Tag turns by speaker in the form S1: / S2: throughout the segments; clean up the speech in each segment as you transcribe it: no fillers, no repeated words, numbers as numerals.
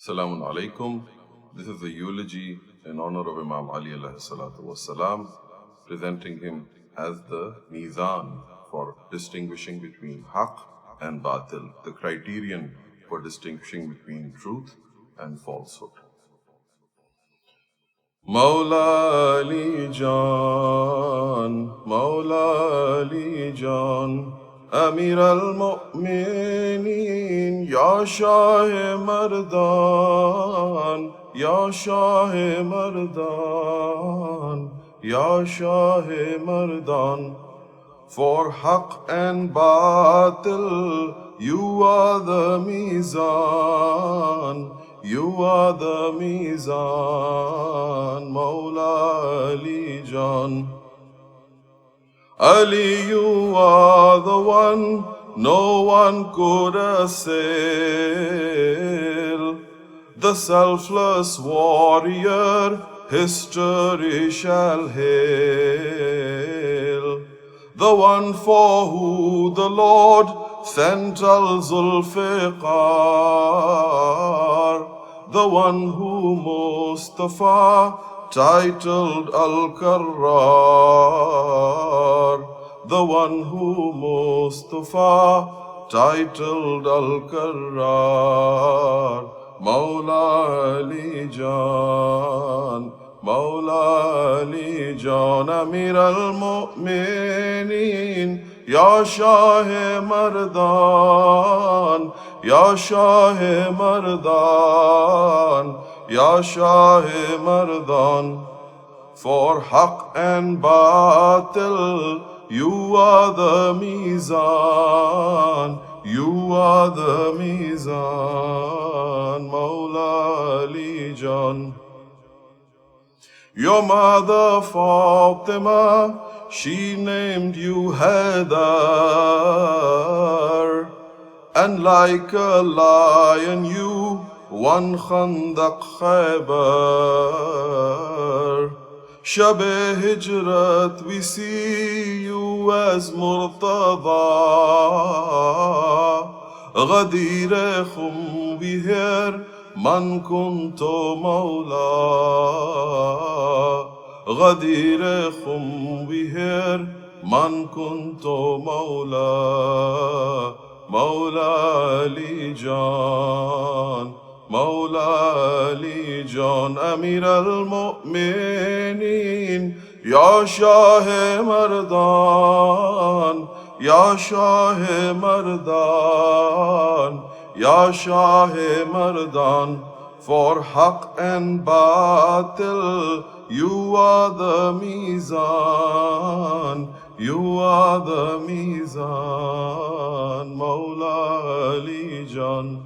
S1: Assalamu alaikum. This is a eulogy in honor of Imam Ali alayhi salatu wassalam, presenting him as the mizan for distinguishing between haqq and batil, the criterion for distinguishing between truth and falsehood. Mawla Ali Jan, Mawla Ali Jan, Amir al-Mu'mineen, Ya Shahe Mardan, Ya Shahe Mardan, Ya Shahe Mardan. For haqq and batil, you are the mizan, you are the mizan, Mawla Ali Jan. Ali, you are the one no one could assail. The selfless warrior history shall hail. The one for who the Lord sent al-Zulfiqar. The one who Mustafa titled al-Karrar. The one who Mustafa titled al-Karrar. Mawla Ali Jan, Mawla Ali Jan, Amir al-Mu'mineen, Ya Shahe Mardan, Ya Shahe Mardan, Ya Shahe Mardan. For haqq and batil, you are the mizan, you are the mizan, Mawla Ali Jan. Your mother Fatima, she named you Haidar, and like a lion you won Khandaq Khaybar. Shabe Hijrat, we see you as Murtada. Ghadir Khum, we hear Man kunto Mawla. Ghadir Khum, we hear Man kunto Mawla. Mawla Ali Jan, Mawla Ali Jan, Amir al-Mu'mineen, Ya Shahe Mardan, Ya Shahe Mardan, Ya Shahe Mardan. For haqq and batil, you are the mizan, you are the mizan, Mawla Ali Jan.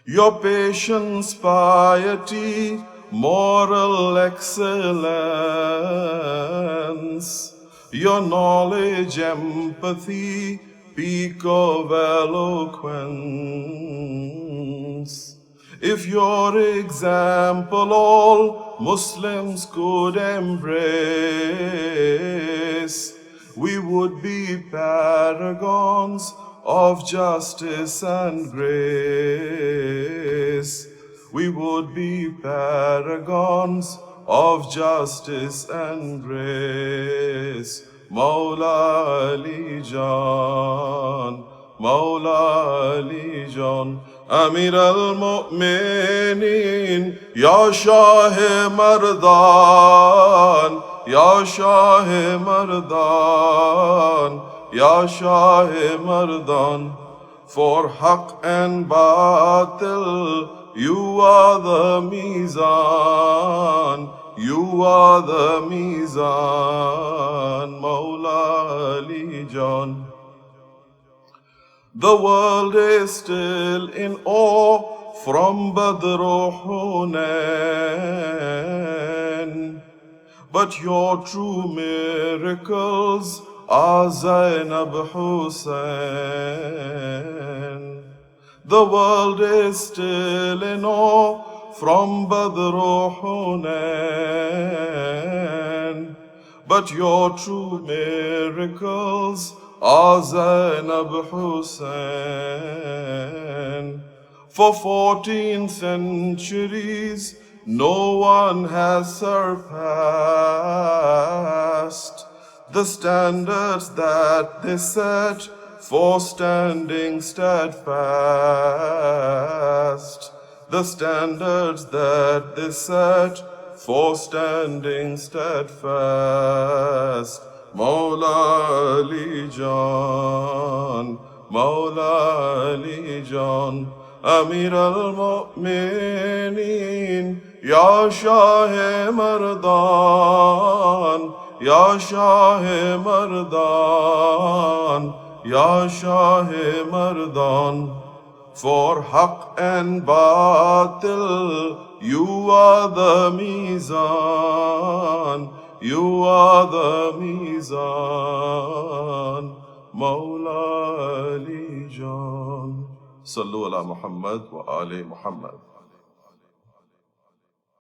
S1: Your patience, piety, moral excellence, your knowledge, empathy, peak of eloquence. If your example all Muslims could embrace, we would be paragons of justice and grace. We would be paragons of justice and grace. Mawla Ali Jan, Mawla Ali Jan, Amir al-Mu'mineen, Ya Shahe Mardan, Ya Shahe Mardan, Ya Shahe Mardan. For haqq and batil, you are the mizan, you are the mizan, Mawla Ali Jan. The world is still in awe from Badr Hunain, but your true miracles are Zainab Hussain. The world is still in awe from Badr Hunain, but your true miracles are Zainab Hussain. For 14 centuries, no one has surpassed the standards that they set for standing steadfast. The standards that they set for standing steadfast. Maula Ali Jan, Maula Ali Jan, Amir al-Mu'mineen, Ya Shahe Mardan, Ya Shahe Mardan, Ya Shahe Mardan. For Haqq and Batil, you are the Mizan, you are the Mizan, Mawla Ali Jan. Sallu ala Muhammad wa ali Muhammad.